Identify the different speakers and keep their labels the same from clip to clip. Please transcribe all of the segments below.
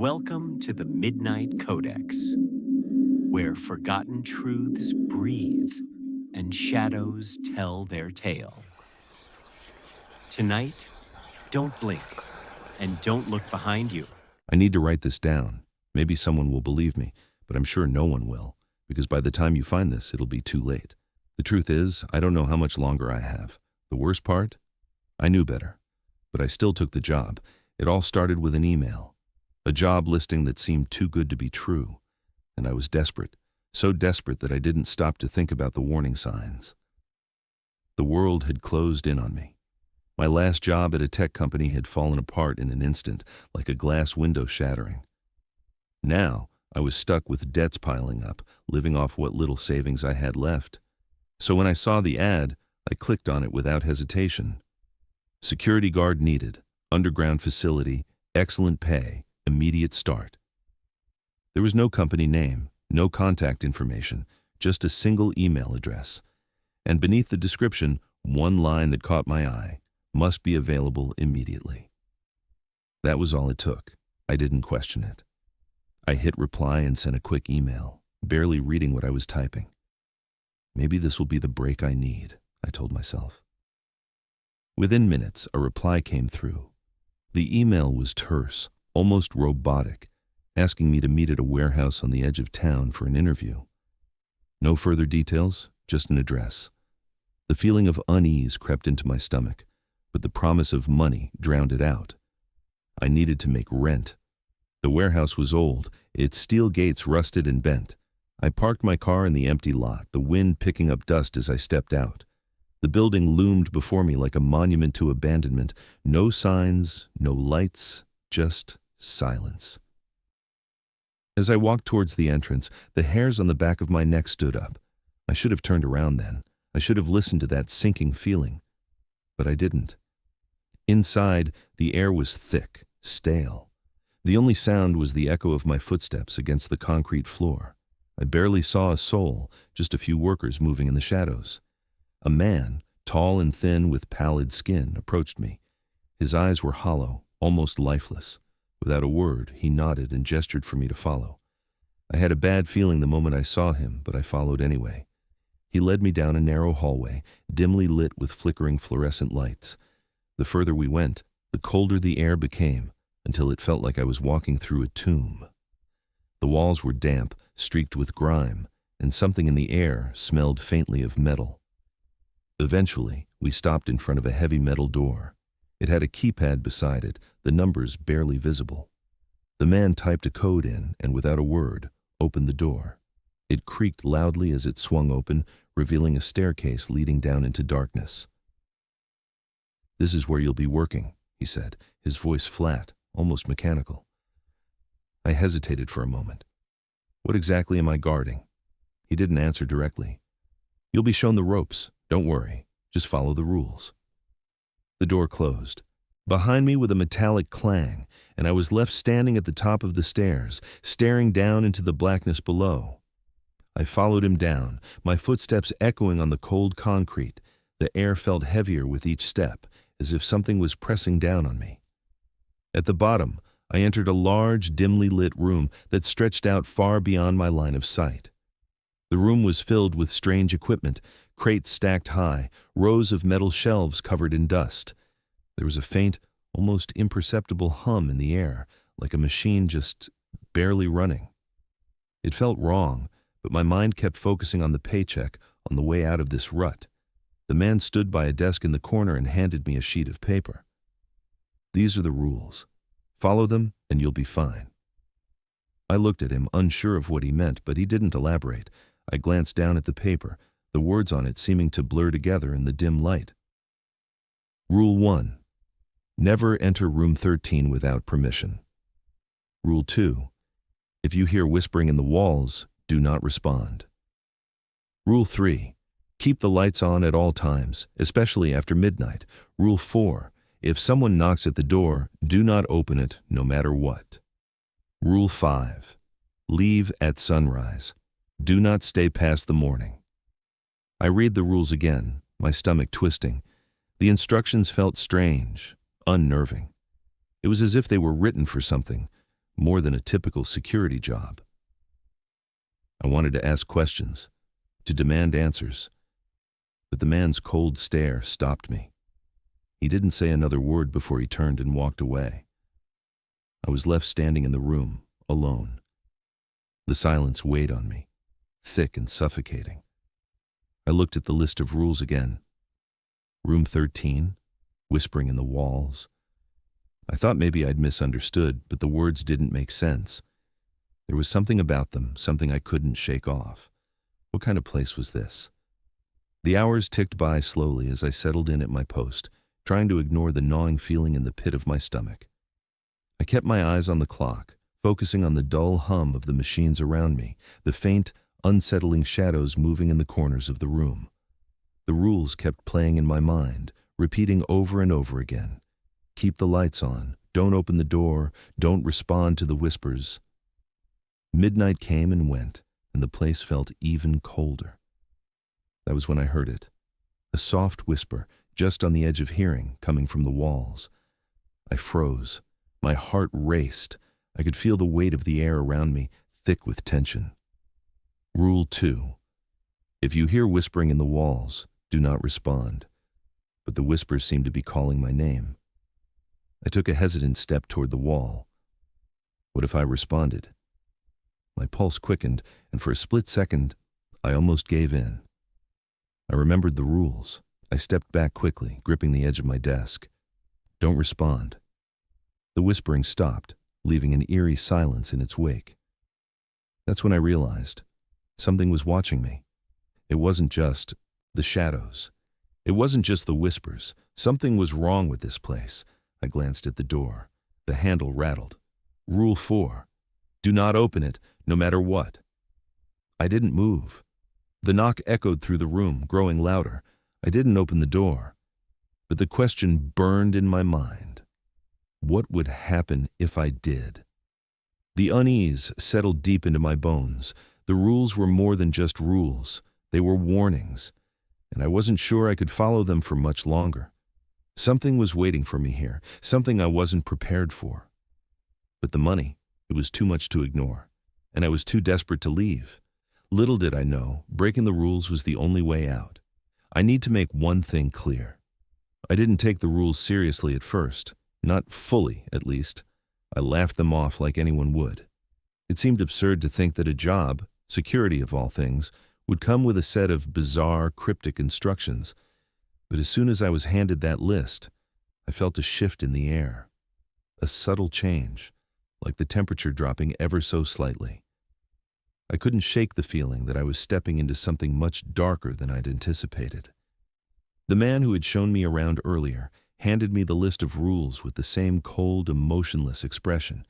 Speaker 1: Welcome to the Midnight Codex, where forgotten truths breathe and shadows tell their tale. Tonight, don't blink and don't look behind you.
Speaker 2: I need to write this down. Maybe someone will believe me, but I'm sure no one will, because by the time you find this, it'll be too late. The truth is, I don't know how much longer I have. The worst part? I knew better, but I still took the job. It all started with an email, a job listing that seemed too good to be true, and I was desperate, so desperate that I didn't stop to think about the warning signs. The world had closed in on me. My last job at a tech company had fallen apart in an instant, like a glass window shattering. Now, I was stuck with debts piling up, living off what little savings I had left. So when I saw the ad, I clicked on it without hesitation. Security guard needed, underground facility, excellent pay, immediate start. There was no company name, no contact information, just a single email address. And beneath the description, one line that caught my eye: must be available immediately. That was all it took. I didn't question it. I hit reply and sent a quick email, barely reading what I was typing. Maybe this will be the break I need, I told myself. Within minutes, a reply came through. The email was terse, almost robotic, asking me to meet at a warehouse on the edge of town for an interview. No further details, just an address. The feeling of unease crept into my stomach, but the promise of money drowned it out. I needed to make rent. The warehouse was old, its steel gates rusted and bent. I parked my car in the empty lot, the wind picking up dust as I stepped out. The building loomed before me like a monument to abandonment. No signs, no lights, just silence. As I walked towards the entrance, the hairs on the back of my neck stood up. I should have turned around then. I should have listened to that sinking feeling. But I didn't. Inside, the air was thick, stale. The only sound was the echo of my footsteps against the concrete floor. I barely saw a soul, just a few workers moving in the shadows. A man, tall and thin with pallid skin, approached me. His eyes were hollow, almost lifeless. Without a word, he nodded and gestured for me to follow. I had a bad feeling the moment I saw him, but I followed anyway. He led me down a narrow hallway, dimly lit with flickering fluorescent lights. The further we went, the colder the air became, until it felt like I was walking through a tomb. The walls were damp, streaked with grime, and something in the air smelled faintly of metal. Eventually, we stopped in front of a heavy metal door. It had a keypad beside it, the numbers barely visible. The man typed a code in and, without a word, opened the door. It creaked loudly as it swung open, revealing a staircase leading down into darkness. "This is where you'll be working," he said, his voice flat, almost mechanical. I hesitated for a moment. What exactly am I guarding? He didn't answer directly. "You'll be shown the ropes. Don't worry. Just follow the rules." The door closed. Behind me with a metallic clang, and I was left standing at the top of the stairs, staring down into the blackness below. I followed him down, my footsteps echoing on the cold concrete. The air felt heavier with each step, as if something was pressing down on me. At the bottom, I entered a large, dimly lit room that stretched out far beyond my line of sight. The room was filled with strange equipment, crates stacked high, rows of metal shelves covered in dust. There was a faint, almost imperceptible hum in the air, like a machine just barely running. It felt wrong, but my mind kept focusing on the paycheck, on the way out of this rut. The man stood by a desk in the corner and handed me a sheet of paper. "These are the rules. Follow them and you'll be fine." I looked at him, unsure of what he meant, but he didn't elaborate. I glanced down at the paper, the words on it seeming to blur together in the dim light. Rule 1. Never enter room 13 without permission. Rule 2. If you hear whispering in the walls, do not respond. Rule 3. Keep the lights on at all times, especially after midnight. Rule 4. If someone knocks at the door, do not open it, no matter what. Rule 5. Leave at sunrise. Do not stay past the morning. I read the rules again, my stomach twisting. The instructions felt strange, unnerving. It was as if they were written for something, more than a typical security job. I wanted to ask questions, to demand answers, but the man's cold stare stopped me. He didn't say another word before he turned and walked away. I was left standing in the room, alone. The silence weighed on me, thick and suffocating. I looked at the list of rules again. Room 13, whispering in the walls. I thought maybe I'd misunderstood, but the words didn't make sense. There was something about them, something I couldn't shake off. What kind of place was this? The hours ticked by slowly as I settled in at my post, trying to ignore the gnawing feeling in the pit of my stomach. I kept my eyes on the clock, focusing on the dull hum of the machines around me, the faint, unsettling shadows moving in the corners of the room. The rules kept playing in my mind, repeating over and over again. Keep the lights on, don't open the door, don't respond to the whispers. Midnight came and went, and the place felt even colder. That was when I heard it. A soft whisper, just on the edge of hearing, coming from the walls. I froze. My heart raced. I could feel the weight of the air around me, thick with tension. Rule 2. If you hear whispering in the walls, do not respond. But the whispers seemed to be calling my name. I took a hesitant step toward the wall. What if I responded? My pulse quickened, and for a split second, I almost gave in. I remembered the rules. I stepped back quickly, gripping the edge of my desk. Don't respond. The whispering stopped, leaving an eerie silence in its wake. That's when I realized something was watching me. It wasn't just the shadows. It wasn't just the whispers. Something was wrong with this place. I glanced at the door. The handle rattled. Rule 4. Do not open it, no matter what. I didn't move. The knock echoed through the room, growing louder. I didn't open the door. But the question burned in my mind. What would happen if I did? The unease settled deep into my bones. The rules were more than just rules. They were warnings, and I wasn't sure I could follow them for much longer. Something was waiting for me here, something I wasn't prepared for. But the money, it was too much to ignore, and I was too desperate to leave. Little did I know, breaking the rules was the only way out. I need to make one thing clear. I didn't take the rules seriously at first, not fully, at least. I laughed them off like anyone would. It seemed absurd to think that a job, security of all things, would come with a set of bizarre, cryptic instructions. But as soon as I was handed that list, I felt a shift in the air. A subtle change, like the temperature dropping ever so slightly. I couldn't shake the feeling that I was stepping into something much darker than I'd anticipated. The man who had shown me around earlier handed me the list of rules with the same cold, emotionless expression.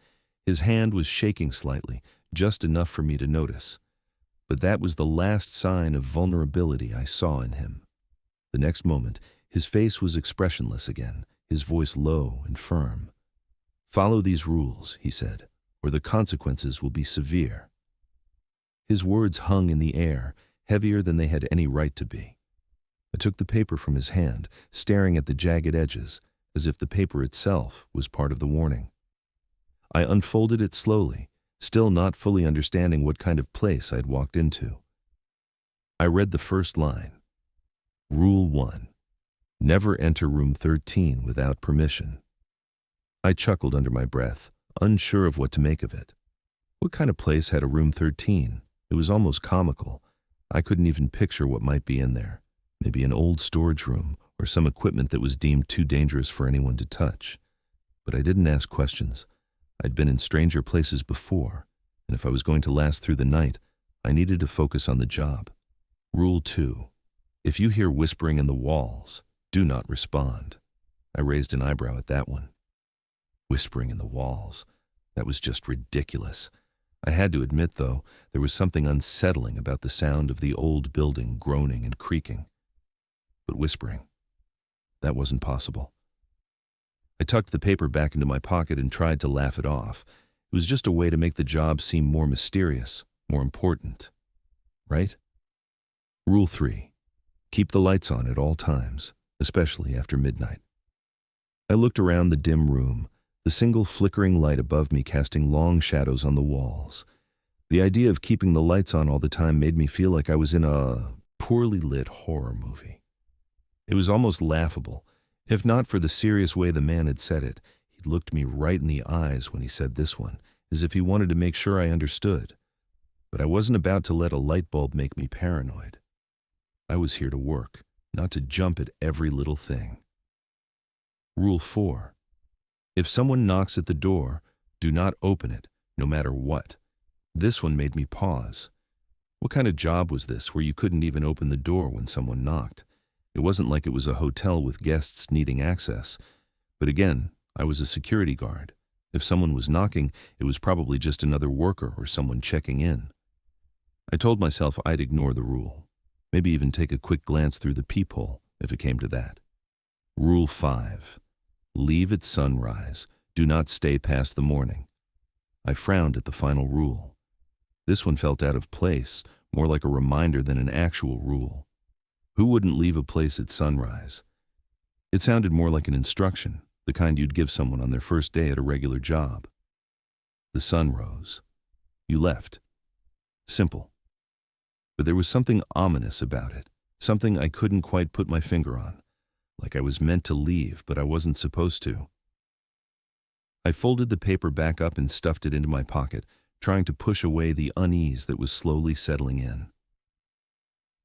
Speaker 2: His hand was shaking slightly, just enough for me to notice. But that was the last sign of vulnerability I saw in him. The next moment, his face was expressionless again, his voice low and firm. "Follow these rules," he said, "or the consequences will be severe." His words hung in the air, heavier than they had any right to be. I took the paper from his hand, staring at the jagged edges, as if the paper itself was part of the warning. I unfolded it slowly, still not fully understanding what kind of place I'd walked into. I read the first line. Rule 1. Never enter room 13 without permission. I chuckled under my breath, unsure of what to make of it. What kind of place had a room 13? It was almost comical. I couldn't even picture what might be in there. Maybe an old storage room or some equipment that was deemed too dangerous for anyone to touch. But I didn't ask questions. I'd been in stranger places before, and if I was going to last through the night, I needed to focus on the job. Rule 2. If you hear whispering in the walls, do not respond. I raised an eyebrow at that one. Whispering in the walls. That was just ridiculous. I had to admit, though, there was something unsettling about the sound of the old building groaning and creaking. But whispering, that wasn't possible. I tucked the paper back into my pocket and tried to laugh it off. It was just a way to make the job seem more mysterious, more important. Right? Rule 3. Keep the lights on at all times, especially after midnight. I looked around the dim room. the single flickering light above me casting long shadows on the walls. The idea of keeping the lights on all the time made me feel like I was in a poorly lit horror movie. It was almost laughable, if not for the serious way the man had said it. He looked me right in the eyes when he said this one, as if he wanted to make sure I understood. But I wasn't about to let a light bulb make me paranoid. I was here to work, not to jump at every little thing. Rule 4. If someone knocks at the door, do not open it, no matter what. This one made me pause. What kind of job was this where you couldn't even open the door when someone knocked? It wasn't like it was a hotel with guests needing access. But again, I was a security guard. If someone was knocking, it was probably just another worker or someone checking in. I told myself I'd ignore the rule. Maybe even take a quick glance through the peephole, if it came to that. Rule 5. Leave at sunrise. Do not stay past the morning. I frowned at the final rule. This one felt out of place, more like a reminder than an actual rule. Who wouldn't leave a place at sunrise? It sounded more like an instruction, the kind you'd give someone on their first day at a regular job. The sun rose. You left. Simple. But there was something ominous about it, something I couldn't quite put my finger on, like I was meant to leave, but I wasn't supposed to. I folded the paper back up and stuffed it into my pocket, trying to push away the unease that was slowly settling in.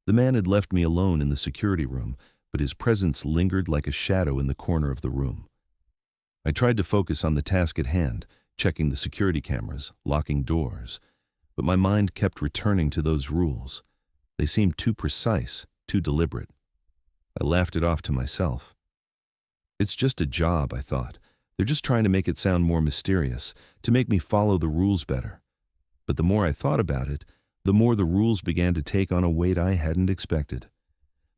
Speaker 2: The man had left me alone in the security room, but his presence lingered like a shadow in the corner of the room. I tried to focus on the task at hand, checking the security cameras, locking doors, but my mind kept returning to those rules. They seemed too precise, too deliberate. I laughed it off to myself. It's just a job, I thought. They're just trying to make it sound more mysterious, to make me follow the rules better. But the more I thought about it, the more the rules began to take on a weight I hadn't expected.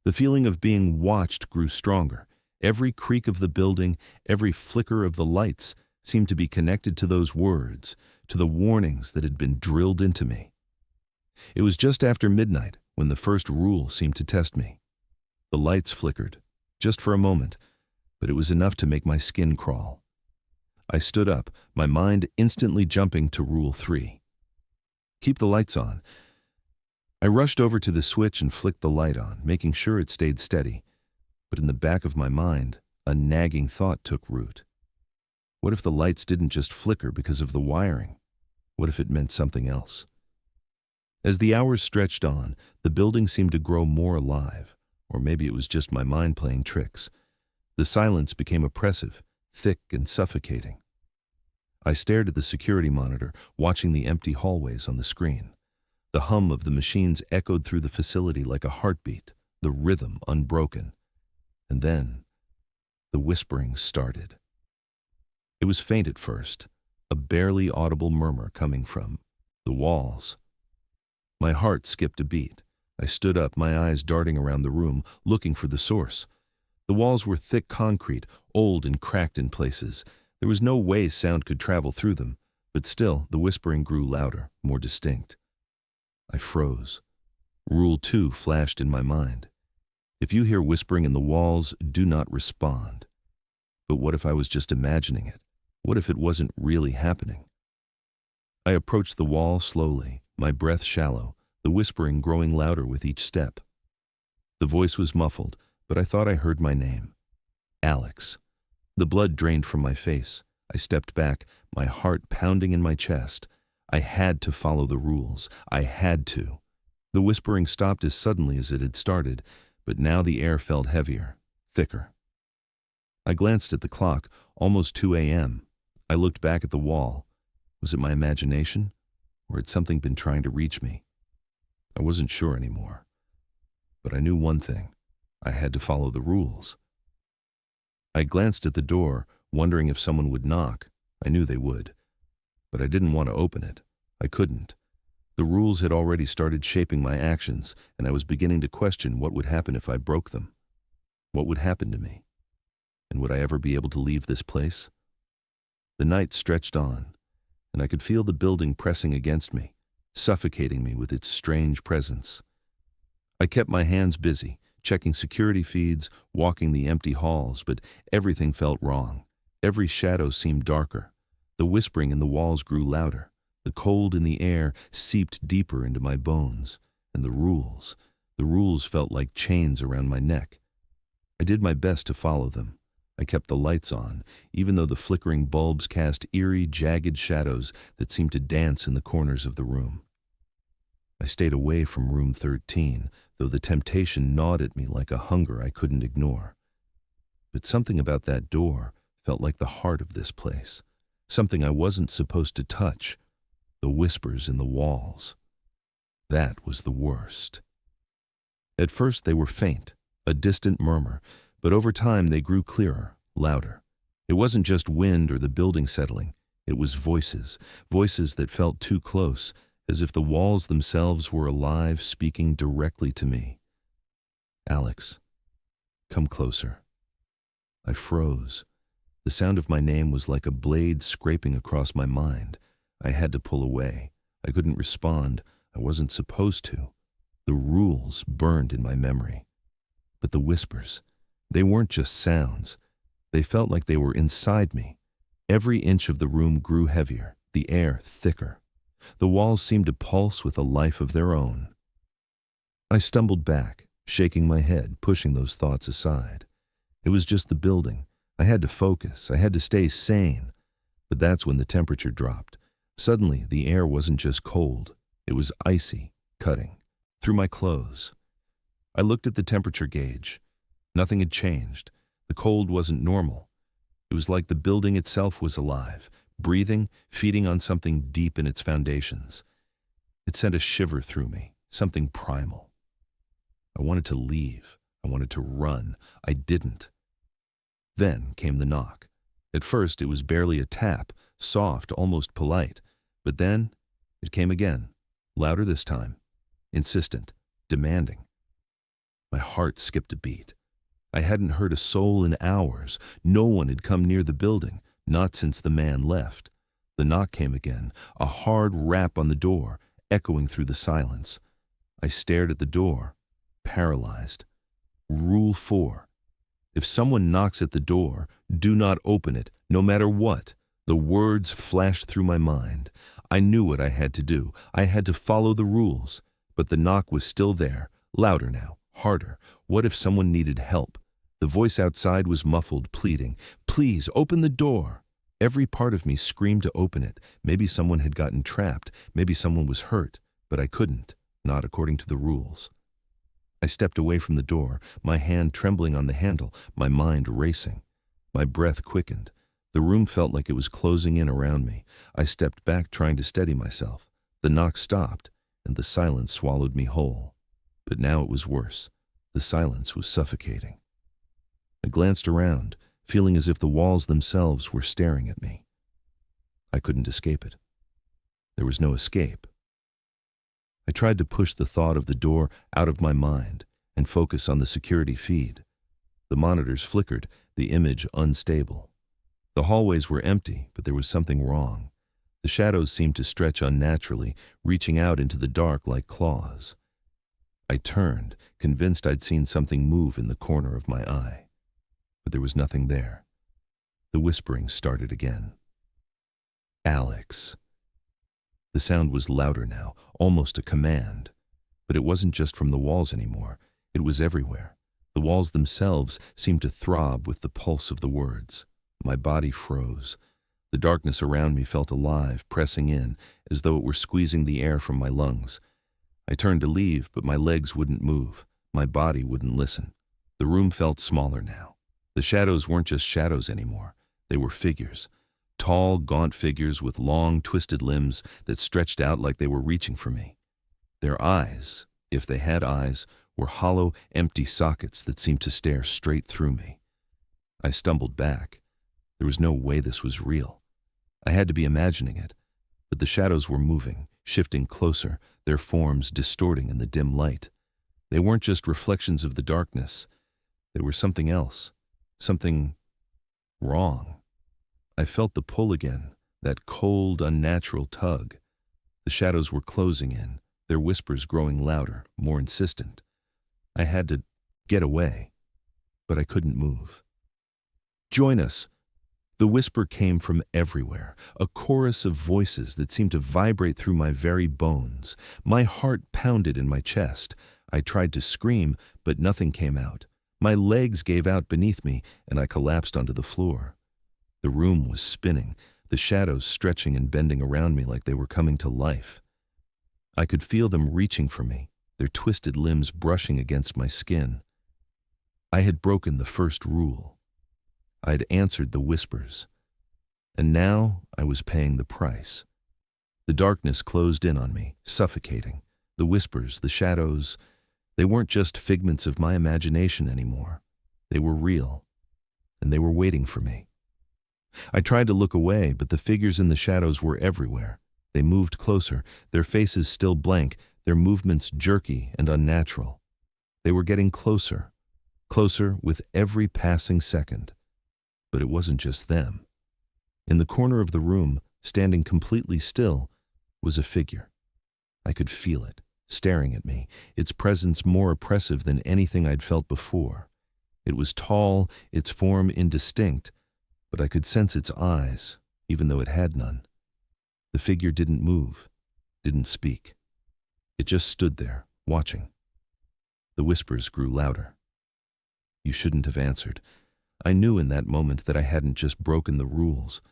Speaker 2: The feeling of being watched grew stronger. Every creak of the building, every flicker of the lights seemed to be connected to those words, to the warnings that had been drilled into me. It was just after midnight when the first rule seemed to test me. The lights flickered, just for a moment, but it was enough to make my skin crawl. I stood up, my mind instantly jumping to Rule 3. Keep the lights on. I rushed over to the switch and flicked the light on, making sure it stayed steady. But in the back of my mind, a nagging thought took root. What if the lights didn't just flicker because of the wiring? What if it meant something else? As the hours stretched on, the building seemed to grow more alive, or maybe it was just my mind playing tricks. The silence became oppressive, thick and suffocating. I stared at the security monitor, watching the empty hallways on the screen. The hum of the machines echoed through the facility like a heartbeat, the rhythm unbroken. And then, the whispering started. It was faint at first, a barely audible murmur coming from the walls. My heart skipped a beat. I stood up, my eyes darting around the room, looking for the source. The walls were thick concrete, old and cracked in places. There was no way sound could travel through them, but still the whispering grew louder, more distinct. I froze. Rule 2 flashed in my mind. If you hear whispering in the walls, do not respond. But what if I was just imagining it? What if it wasn't really happening? I approached the wall slowly, my breath shallow, the whispering growing louder with each step. The voice was muffled, but I thought I heard my name. Alex. The blood drained from my face. I stepped back, my heart pounding in my chest. I had to follow the rules. I had to. The whispering stopped as suddenly as it had started, but now the air felt heavier, thicker. I glanced at the clock, almost 2 a.m. I looked back at the wall. Was it my imagination, or had something been trying to reach me? I wasn't sure anymore. But I knew one thing. I had to follow the rules. I glanced at the door, wondering if someone would knock. I knew they would. But I didn't want to open it. I couldn't. The rules had already started shaping my actions, and I was beginning to question what would happen if I broke them. What would happen to me? And would I ever be able to leave this place? The night stretched on, and I could feel the building pressing against me, suffocating me with its strange presence. I kept my hands busy, checking security feeds, walking the empty halls, but everything felt wrong. Every shadow seemed darker. The whispering in the walls grew louder. The cold in the air seeped deeper into my bones. And the rules felt like chains around my neck. I did my best to follow them. I kept the lights on, even though the flickering bulbs cast eerie, jagged shadows that seemed to dance in the corners of the room. I stayed away from room 13, though the temptation gnawed at me like a hunger I couldn't ignore. But something about that door felt like the heart of this place, something I wasn't supposed to touch, the whispers in the walls. That was the worst. At first they were faint, a distant murmur, but over time they grew clearer, louder. It wasn't just wind or the building settling. It was voices, voices that felt too close, as if the walls themselves were alive, speaking directly to me. Alex, come closer. I froze. The sound of my name was like a blade scraping across my mind. I had to pull away. I couldn't respond. I wasn't supposed to. The rules burned in my memory. But the whispers, they weren't just sounds. They felt like they were inside me. Every inch of the room grew heavier, the air thicker. The walls seemed to pulse with a life of their own. I stumbled back, shaking my head, pushing those thoughts aside. It was just the building. I had to focus. I had to stay sane. But that's when the temperature dropped. Suddenly, the air wasn't just cold. It was icy, cutting through my clothes. I looked at the temperature gauge. Nothing had changed. The cold wasn't normal. It was like the building itself was alive, breathing, feeding on something deep in its foundations. It sent a shiver through me, something primal. I wanted to leave. I wanted to run. I didn't. Then came the knock. At first, it was barely a tap, soft, almost polite. But then, it came again, louder this time, insistent, demanding. My heart skipped a beat. I hadn't heard a soul in hours. No one had come near the building, not since the man left. The knock came again, a hard rap on the door, echoing through the silence. I stared at the door, paralyzed. Rule 4. If someone knocks at the door, do not open it, no matter what. The words flashed through my mind. I knew what I had to do. I had to follow the rules. But the knock was still there, louder now, harder. What if someone needed help? The voice outside was muffled, pleading, "Please, open the door." Every part of me screamed to open it. Maybe someone had gotten trapped. Maybe someone was hurt. But I couldn't, not according to the rules. I stepped away from the door, my hand trembling on the handle, my mind racing. My breath quickened. The room felt like it was closing in around me. I stepped back, trying to steady myself. The knock stopped, and the silence swallowed me whole. But now it was worse. The silence was suffocating. I glanced around, feeling as if the walls themselves were staring at me. I couldn't escape it. There was no escape. I tried to push the thought of the door out of my mind and focus on the security feed. The monitors flickered, the image unstable. The hallways were empty, but there was something wrong. The shadows seemed to stretch unnaturally, reaching out into the dark like claws. I turned, convinced I'd seen something move in the corner of my eye. But there was nothing there. The whispering started again. Alex. The sound was louder now, almost a command. But it wasn't just from the walls anymore. It was everywhere. The walls themselves seemed to throb with the pulse of the words. My body froze. The darkness around me felt alive, pressing in, as though it were squeezing the air from my lungs. I turned to leave, but my legs wouldn't move. My body wouldn't listen. The room felt smaller now. The shadows weren't just shadows anymore. They were figures. Tall, gaunt figures with long, twisted limbs that stretched out like they were reaching for me. Their eyes, if they had eyes, were hollow, empty sockets that seemed to stare straight through me. I stumbled back. There was no way this was real. I had to be imagining it. But the shadows were moving, shifting closer, their forms distorting in the dim light. They weren't just reflections of the darkness. They were something else, something wrong. I felt the pull again, that cold, unnatural tug. The shadows were closing in, their whispers growing louder, more insistent. I had to get away, but I couldn't move. "Join us. The whisper came from everywhere, a chorus of voices that seemed to vibrate through my very bones. My heart pounded in my chest. I tried to scream, but nothing came out. My legs gave out beneath me, and I collapsed onto the floor. The room was spinning, the shadows stretching and bending around me like they were coming to life. I could feel them reaching for me, their twisted limbs brushing against my skin. I had broken the first rule. I had answered the whispers, and now I was paying the price. The darkness closed in on me, suffocating. The whispers, the shadows, they weren't just figments of my imagination anymore. They were real, and they were waiting for me. I tried to look away, but the figures in the shadows were everywhere. They moved closer, their faces still blank, their movements jerky and unnatural. They were getting closer, closer with every passing second. But it wasn't just them. In the corner of the room, standing completely still, was a figure. I could feel it, staring at me, its presence more oppressive than anything I'd felt before. It was tall, its form indistinct, but I could sense its eyes, even though it had none. The figure didn't move, didn't speak. It just stood there, watching. The whispers grew louder. You shouldn't have answered. I knew in that moment that I hadn't just broken the rules.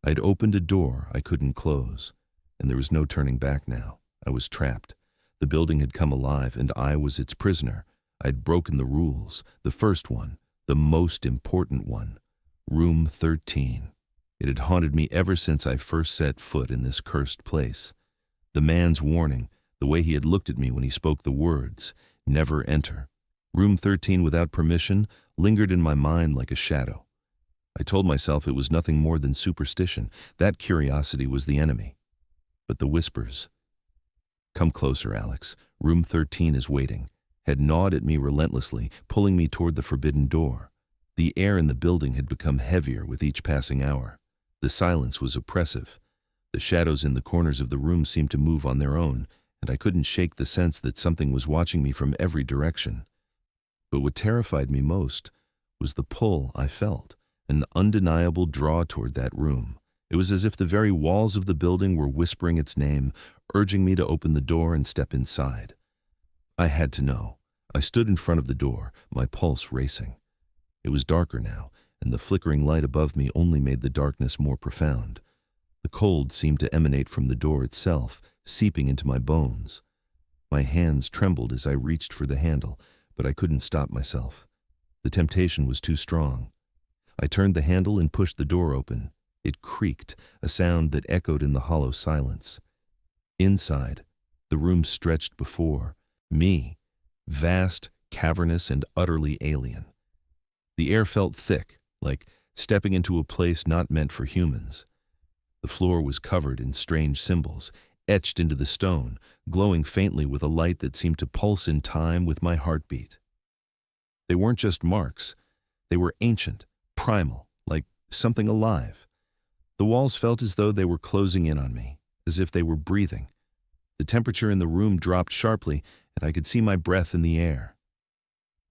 Speaker 2: I'd opened a door I couldn't close, and there was no turning back now. I was trapped. The building had come alive, and I was its prisoner. I'd broken the rules, the first one, the most important one. Room 13. It had haunted me ever since I first set foot in this cursed place. The man's warning, the way he had looked at me when he spoke the words, "Never enter." Room 13 without permission lingered in my mind like a shadow. I told myself it was nothing more than superstition. That curiosity was the enemy. But the whispers, "Come closer, Alex. Room 13 is waiting," had gnawed at me relentlessly, pulling me toward the forbidden door. The air in the building had become heavier with each passing hour. The silence was oppressive. The shadows in the corners of the room seemed to move on their own, and I couldn't shake the sense that something was watching me from every direction. But what terrified me most was the pull I felt, an undeniable draw toward that room. It was as if the very walls of the building were whispering its name, urging me to open the door and step inside. I had to know. I stood in front of the door, my pulse racing. It was darker now, and the flickering light above me only made the darkness more profound. The cold seemed to emanate from the door itself, seeping into my bones. My hands trembled as I reached for the handle, but I couldn't stop myself. The temptation was too strong. I turned the handle and pushed the door open. It creaked, a sound that echoed in the hollow silence. Inside, the room stretched before me, vast, cavernous, and utterly alien. The air felt thick, like stepping into a place not meant for humans. The floor was covered in strange symbols, etched into the stone, glowing faintly with a light that seemed to pulse in time with my heartbeat. They weren't just marks. They were ancient, primal, like something alive. The walls felt as though they were closing in on me, as if they were breathing. The temperature in the room dropped sharply, and I could see my breath in the air.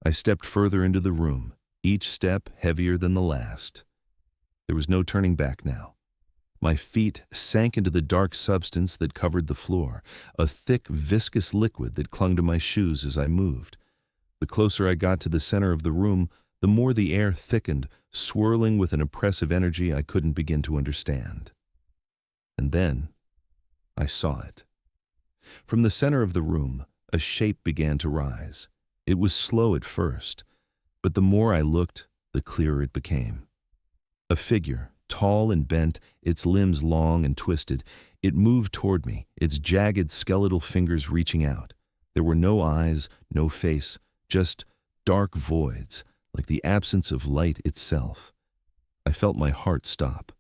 Speaker 2: I stepped further into the room, each step heavier than the last. There was no turning back now. My feet sank into the dark substance that covered the floor, a thick, viscous liquid that clung to my shoes as I moved. The closer I got to the center of the room, the more the air thickened, swirling with an oppressive energy I couldn't begin to understand. And then I saw it. From the center of the room, a shape began to rise. It was slow at first, but the more I looked, the clearer it became. A figure, tall and bent, its limbs long and twisted. It moved toward me, its jagged skeletal fingers reaching out. There were no eyes, no face, just dark voids, like the absence of light itself. I felt my heart stop.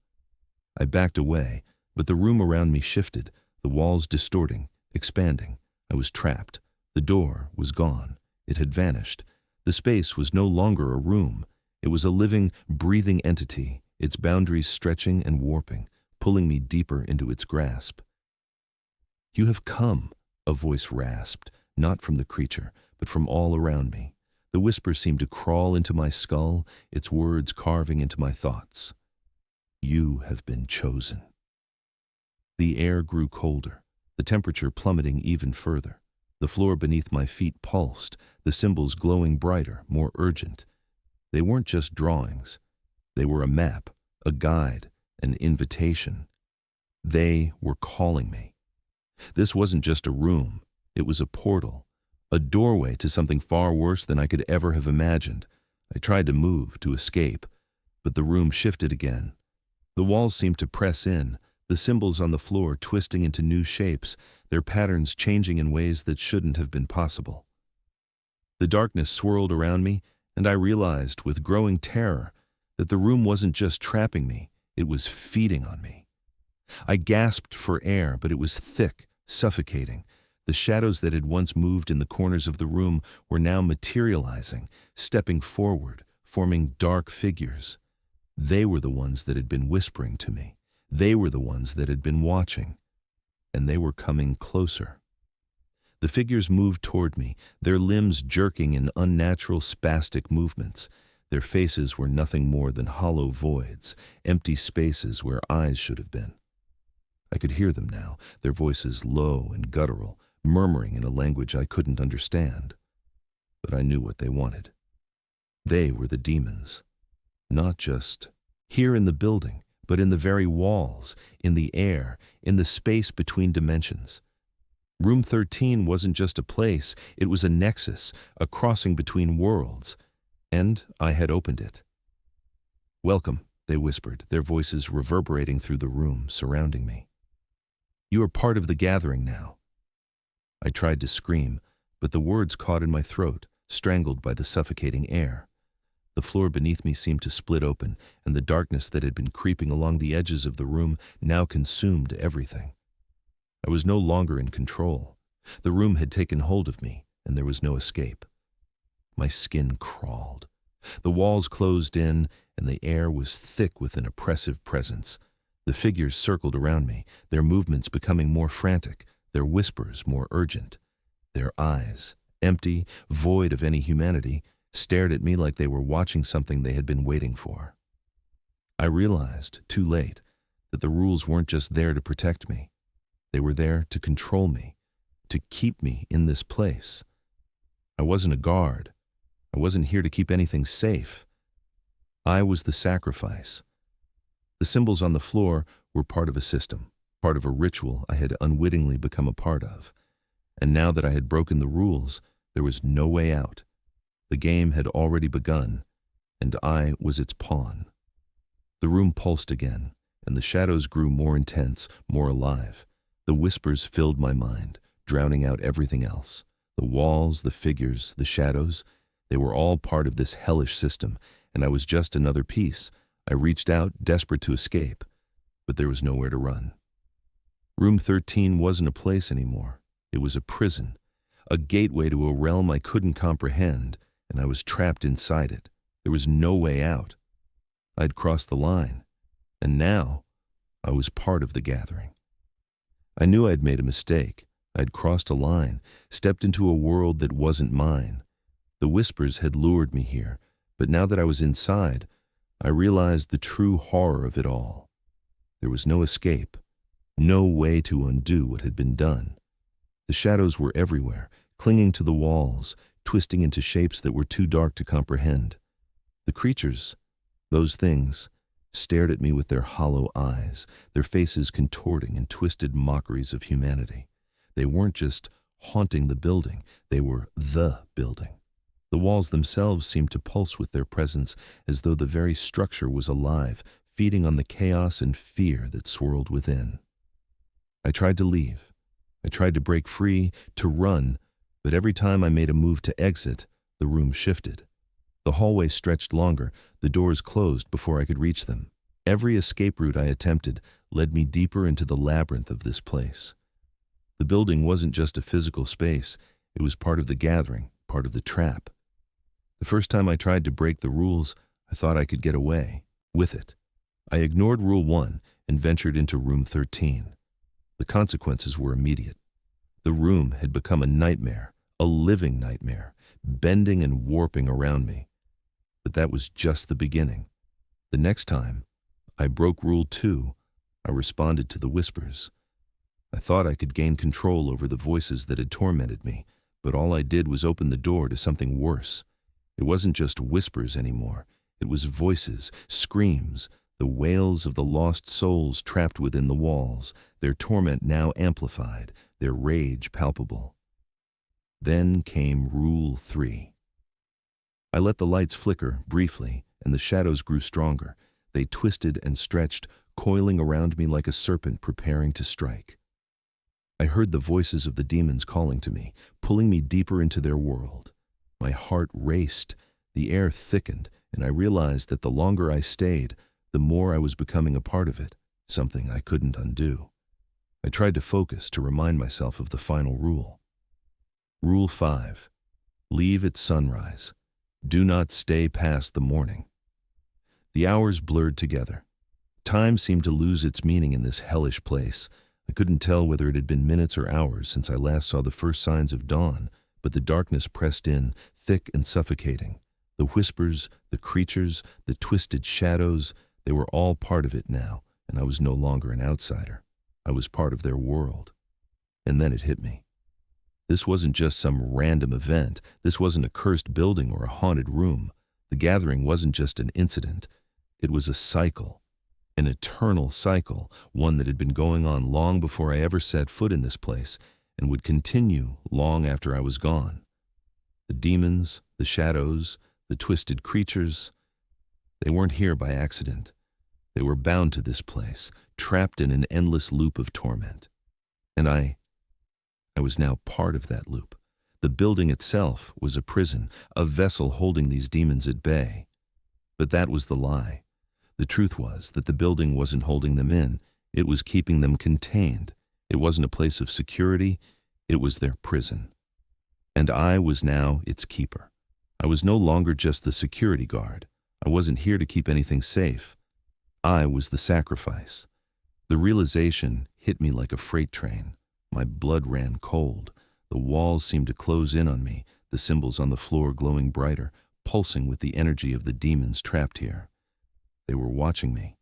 Speaker 2: I backed away, but the room around me shifted, the walls distorting, expanding. I was trapped. The door was gone. It had vanished. The space was no longer a room. It was a living, breathing entity, its boundaries stretching and warping, pulling me deeper into its grasp. "You have come," a voice rasped, not from the creature, but from all around me. The whisper seemed to crawl into my skull, its words carving into my thoughts. You have been chosen. The air grew colder, the temperature plummeting even further. The floor beneath my feet pulsed, the symbols glowing brighter, more urgent. They weren't just drawings. They were a map, a guide, an invitation. They were calling me. This wasn't just a room. It was a portal, a doorway to something far worse than I could ever have imagined. I tried to move, to escape, but the room shifted again. The walls seemed to press in, the symbols on the floor twisting into new shapes, their patterns changing in ways that shouldn't have been possible. The darkness swirled around me, and I realized with growing terror that the room wasn't just trapping me, it was feeding on me. I gasped for air, but it was thick, suffocating. The shadows that had once moved in the corners of the room were now materializing, stepping forward, forming dark figures. They were the ones that had been whispering to me. They were the ones that had been watching. And they were coming closer. The figures moved toward me, their limbs jerking in unnatural spastic movements. Their faces were nothing more than hollow voids, empty spaces where eyes should have been. I could hear them now, their voices low and guttural, murmuring in a language I couldn't understand. But I knew what they wanted. They were the demons. Not just here in the building, but in the very walls, in the air, in the space between dimensions. Room 13 wasn't just a place, it was a nexus, a crossing between worlds. And I had opened it. "Welcome," they whispered, their voices reverberating through the room, surrounding me. "You are part of the gathering now." I tried to scream, but the words caught in my throat, strangled by the suffocating air. The floor beneath me seemed to split open, and the darkness that had been creeping along the edges of the room now consumed everything. I was no longer in control. The room had taken hold of me, and there was no escape. My skin crawled. The walls closed in, and the air was thick with an oppressive presence. The figures circled around me, their movements becoming more frantic, their whispers more urgent. Their eyes, empty, void of any humanity, stared at me like they were watching something they had been waiting for. I realized, too late, that the rules weren't just there to protect me. They were there to control me, to keep me in this place. I wasn't a guard. I wasn't here to keep anything safe. I was the sacrifice. The symbols on the floor were part of a system, part of a ritual I had unwittingly become a part of. And now that I had broken the rules, there was no way out. The game had already begun, and I was its pawn. The room pulsed again, and the shadows grew more intense, more alive. The whispers filled my mind, drowning out everything else. The walls, the figures, the shadows, they were all part of this hellish system, and I was just another piece. I reached out, desperate to escape, but there was nowhere to run. Room 13 wasn't a place anymore. It was a prison, a gateway to a realm I couldn't comprehend, and I was trapped inside it. There was no way out. I'd crossed the line, and now I was part of the gathering. I knew I'd made a mistake. I'd crossed a line, stepped into a world that wasn't mine. The whispers had lured me here, but now that I was inside, I realized the true horror of it all. There was no escape, no way to undo what had been done. The shadows were everywhere, clinging to the walls, twisting into shapes that were too dark to comprehend. The creatures, those things, stared at me with their hollow eyes, their faces contorting in twisted mockeries of humanity. They weren't just haunting the building, they were the building. The walls themselves seemed to pulse with their presence, as though the very structure was alive, feeding on the chaos and fear that swirled within. I tried to leave. I tried to break free, to run, but every time I made a move to exit, the room shifted. The hallway stretched longer, the doors closed before I could reach them. Every escape route I attempted led me deeper into the labyrinth of this place. The building wasn't just a physical space, it was part of the gathering, part of the trap. The first time I tried to break the rules, I thought I could get away with it. I ignored Rule 1 and ventured into Room 13. The consequences were immediate. The room had become a nightmare, a living nightmare, bending and warping around me. But that was just the beginning. The next time, I broke Rule 2. I responded to the whispers. I thought I could gain control over the voices that had tormented me, but all I did was open the door to something worse. It wasn't just whispers anymore. It was voices, screams, the wails of the lost souls trapped within the walls, their torment now amplified, their rage palpable. Then came Rule 3. I let the lights flicker briefly, and the shadows grew stronger. They twisted and stretched, coiling around me like a serpent preparing to strike. I heard the voices of the demons calling to me, pulling me deeper into their world. My heart raced, the air thickened, and I realized that the longer I stayed, the more I was becoming a part of it, something I couldn't undo. I tried to focus to remind myself of the final rule. Rule 5. Leave at sunrise. Do not stay past the morning. The hours blurred together. Time seemed to lose its meaning in this hellish place. I couldn't tell whether it had been minutes or hours since I last saw the first signs of dawn, but the darkness pressed in, thick and suffocating. The whispers, the creatures, the twisted shadows, they were all part of it now, and I was no longer an outsider. I was part of their world. And then it hit me. This wasn't just some random event. This wasn't a cursed building or a haunted room. The gathering wasn't just an incident. It was a cycle, an eternal cycle, one that had been going on long before I ever set foot in this place and would continue long after I was gone. The demons, the shadows, the twisted creatures, they weren't here by accident. They were bound to this place, trapped in an endless loop of torment. And I was now part of that loop. The building itself was a prison, a vessel holding these demons at bay. But that was the lie. The truth was that the building wasn't holding them in. It was keeping them contained. It wasn't a place of security. It was their prison. And I was now its keeper. I was no longer just the security guard. I wasn't here to keep anything safe. I was the sacrifice. The realization hit me like a freight train. My blood ran cold. The walls seemed to close in on me, the symbols on the floor glowing brighter, pulsing with the energy of the demons trapped here. They were watching me.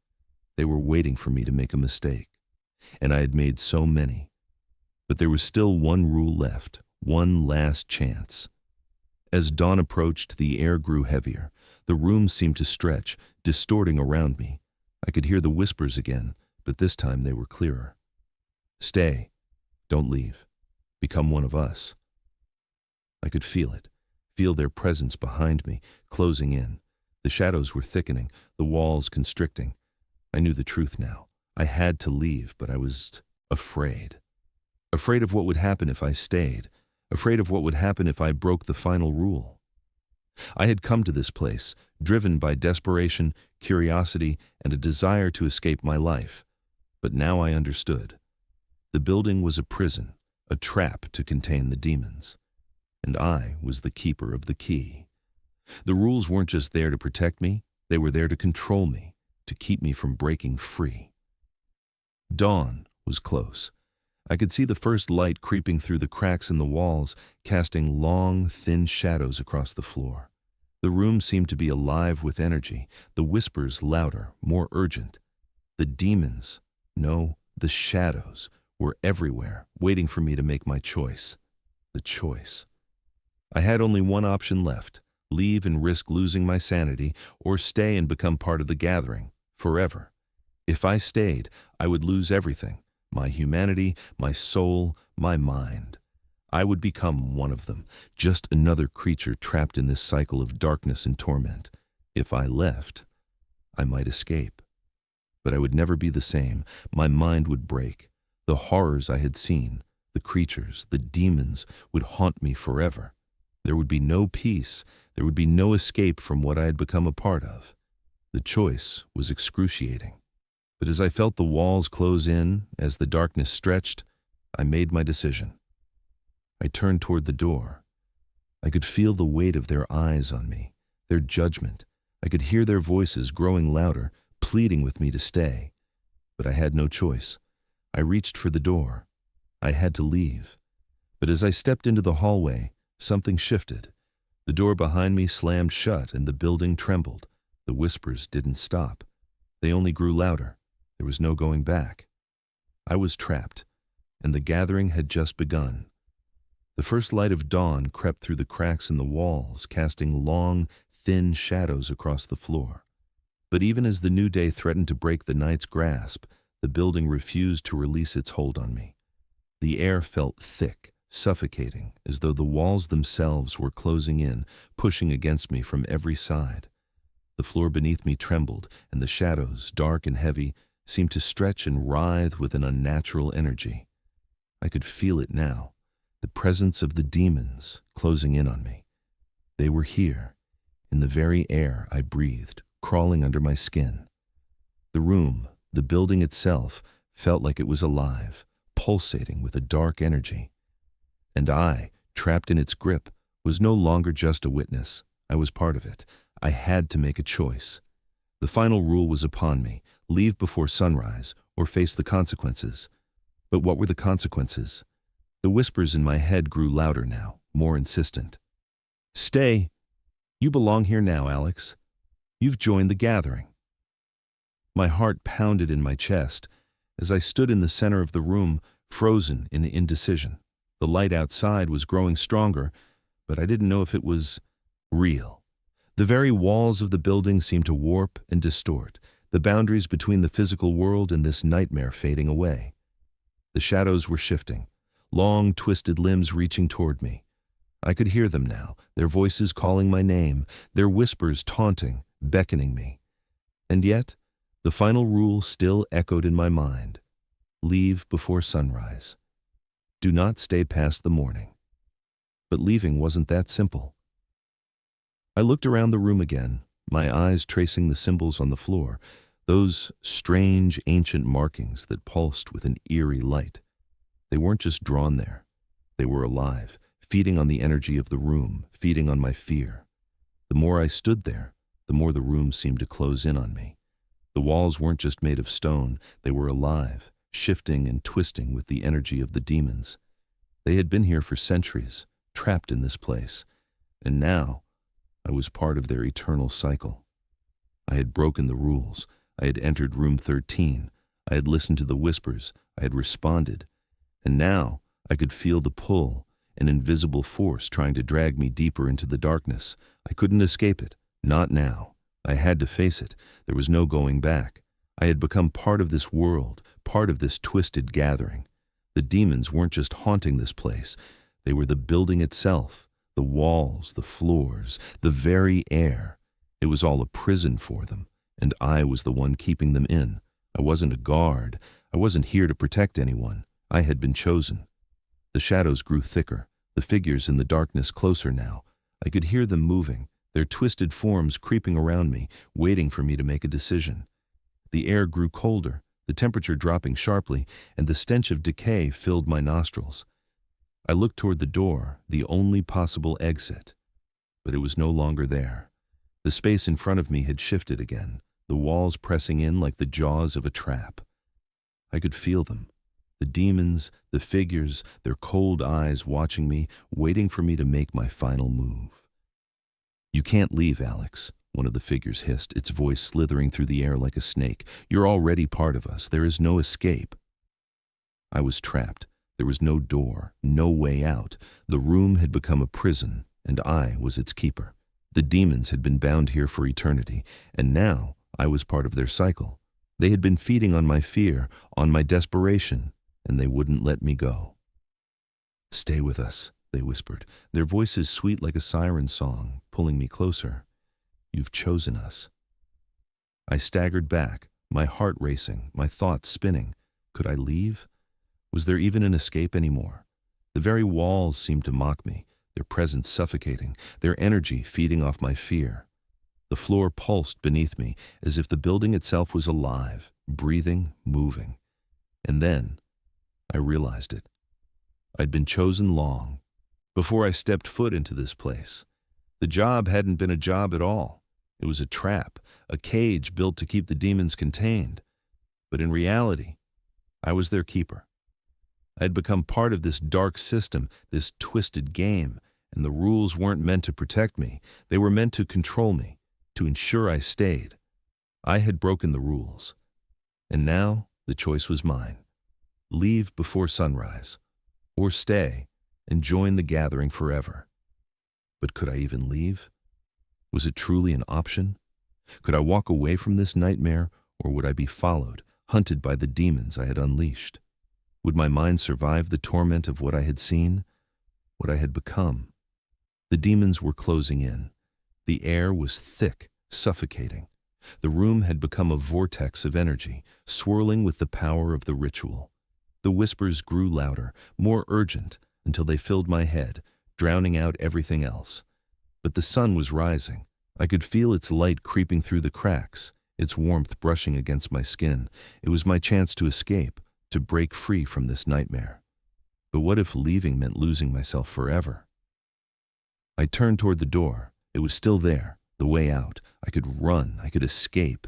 Speaker 2: They were waiting for me to make a mistake. And I had made so many. But there was still one rule left, one last chance. As dawn approached, the air grew heavier. The room seemed to stretch, distorting around me. I could hear the whispers again, but this time they were clearer. Stay. Don't leave. Become one of us. I could feel it, feel their presence behind me, closing in. The shadows were thickening, the walls constricting. I knew the truth now. I had to leave, but I was afraid. Afraid of what would happen if I stayed. Afraid of what would happen if I broke the final rule. I had come to this place, driven by desperation, curiosity, and a desire to escape my life. But now I understood. The building was a prison, a trap to contain the demons. And I was the keeper of the key. The rules weren't just there to protect me, they were there to control me, to keep me from breaking free. Dawn was close. I could see the first light creeping through the cracks in the walls, casting long, thin shadows across the floor. The room seemed to be alive with energy, the whispers louder, more urgent. The demons, no, the shadows, were everywhere, waiting for me to make my choice. The choice. I had only one option left: leave and risk losing my sanity, or stay and become part of the gathering, forever. If I stayed, I would lose everything: my humanity, my soul, my mind. I would become one of them, just another creature trapped in this cycle of darkness and torment. If I left, I might escape. But I would never be the same. My mind would break. The horrors I had seen, the creatures, the demons, would haunt me forever. There would be no peace. There would be no escape from what I had become a part of. The choice was excruciating. But as I felt the walls close in, as the darkness stretched, I made my decision. I turned toward the door. I could feel the weight of their eyes on me, their judgment. I could hear their voices growing louder, pleading with me to stay. But I had no choice. I reached for the door. I had to leave. But as I stepped into the hallway, something shifted. The door behind me slammed shut and the building trembled. The whispers didn't stop. They only grew louder. There was no going back. I was trapped, and the gathering had just begun. The first light of dawn crept through the cracks in the walls, casting long, thin shadows across the floor. But even as the new day threatened to break the night's grasp, the building refused to release its hold on me. The air felt thick, suffocating, as though the walls themselves were closing in, pushing against me from every side. The floor beneath me trembled, and the shadows, dark and heavy, seemed to stretch and writhe with an unnatural energy. I could feel it now, the presence of the demons closing in on me. They were here, in the very air I breathed, crawling under my skin. The room, the building itself, felt like it was alive, pulsating with a dark energy. And I, trapped in its grip, was no longer just a witness. I was part of it. I had to make a choice. The final rule was upon me: leave before sunrise or face the consequences. But what were the consequences? The whispers in my head grew louder now, more insistent. "Stay. You belong here now, Alex. You've joined the gathering." My heart pounded in my chest as I stood in the center of the room, frozen in indecision. The light outside was growing stronger, but I didn't know if it was real. The very walls of the building seemed to warp and distort, the boundaries between the physical world and this nightmare fading away. The shadows were shifting, long, twisted limbs reaching toward me. I could hear them now, their voices calling my name, their whispers taunting, beckoning me. And yet, the final rule still echoed in my mind: leave before sunrise. Do not stay past the morning. But leaving wasn't that simple. I looked around the room again, my eyes tracing the symbols on the floor, those strange ancient markings that pulsed with an eerie light. They weren't just drawn there. They were alive, feeding on the energy of the room, feeding on my fear. The more I stood there, the more the room seemed to close in on me. The walls weren't just made of stone, they were alive, shifting and twisting with the energy of the demons. They had been here for centuries, trapped in this place, and now I was part of their eternal cycle. I had broken the rules. I had entered room 13. I had listened to the whispers. I had responded. And now I could feel the pull, an invisible force trying to drag me deeper into the darkness. I couldn't escape it. Not now. I had to face it. There was no going back. I had become part of this world, part of this twisted gathering. The demons weren't just haunting this place. They were the building itself, the walls, the floors, the very air. It was all a prison for them, and I was the one keeping them in. I wasn't a guard. I wasn't here to protect anyone. I had been chosen. The shadows grew thicker, the figures in the darkness closer now. I could hear them moving, their twisted forms creeping around me, waiting for me to make a decision. The air grew colder, the temperature dropping sharply, and the stench of decay filled my nostrils. I looked toward the door, the only possible exit. But it was no longer there. The space in front of me had shifted again, the walls pressing in like the jaws of a trap. I could feel them. The demons, the figures, their cold eyes watching me, waiting for me to make my final move. "You can't leave, Alex," one of the figures hissed, its voice slithering through the air like a snake. "You're already part of us. There is no escape." I was trapped. There was no door, no way out. The room had become a prison, and I was its keeper. The demons had been bound here for eternity, and now I was part of their cycle. They had been feeding on my fear, on my desperation, and they wouldn't let me go. "Stay with us," they whispered, their voices sweet like a siren song, pulling me closer. "You've chosen us." I staggered back, my heart racing, my thoughts spinning. Could I leave? Was there even an escape anymore? The very walls seemed to mock me, their presence suffocating, their energy feeding off my fear. The floor pulsed beneath me, as if the building itself was alive, breathing, moving. And then I realized it. I'd been chosen long, before I stepped foot into this place. The job hadn't been a job at all. It was a trap, a cage built to keep the demons contained. But in reality, I was their keeper. I had become part of this dark system, this twisted game, and the rules weren't meant to protect me. They were meant to control me, to ensure I stayed. I had broken the rules, and now the choice was mine. Leave before sunrise, or stay and join the gathering forever. But could I even leave? Was it truly an option? Could I walk away from this nightmare, or would I be followed, hunted by the demons I had unleashed? Would my mind survive the torment of what I had seen, what I had become? The demons were closing in. The air was thick, suffocating. The room had become a vortex of energy, swirling with the power of the ritual. The whispers grew louder, more urgent, until they filled my head, drowning out everything else. But the sun was rising. I could feel its light creeping through the cracks, its warmth brushing against my skin. It was my chance to escape, to break free from this nightmare. But what if leaving meant losing myself forever? I turned toward the door. It was still there, the way out. I could run, I could escape.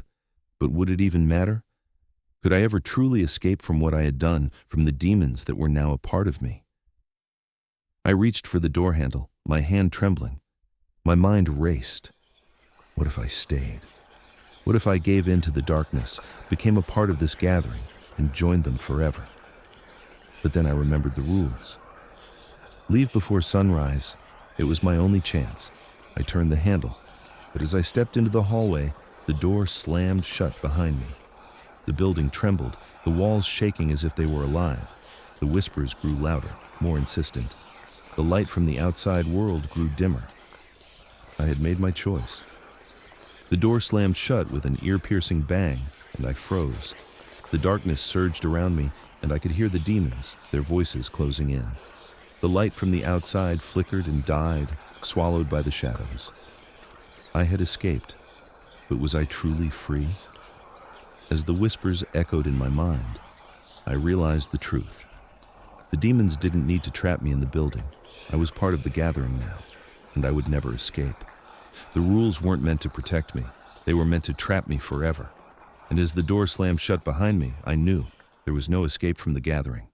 Speaker 2: But would it even matter? Could I ever truly escape from what I had done, from the demons that were now a part of me? I reached for the door handle, my hand trembling. My mind raced. What if I stayed? What if I gave in to the darkness, became a part of this gathering, and joined them forever? But then I remembered the rules. Leave before sunrise. It was my only chance. I turned the handle, but as I stepped into the hallway, the door slammed shut behind me. The building trembled, the walls shaking as if they were alive. The whispers grew louder, more insistent. The light from the outside world grew dimmer. I had made my choice. The door slammed shut with an ear-piercing bang, and I froze. The darkness surged around me, and I could hear the demons, their voices closing in. The light from the outside flickered and died, swallowed by the shadows. I had escaped, but was I truly free? As the whispers echoed in my mind, I realized the truth. The demons didn't need to trap me in the building. I was part of the gathering now, and I would never escape. The rules weren't meant to protect me. They were meant to trap me forever. And as the door slammed shut behind me, I knew there was no escape from the gathering.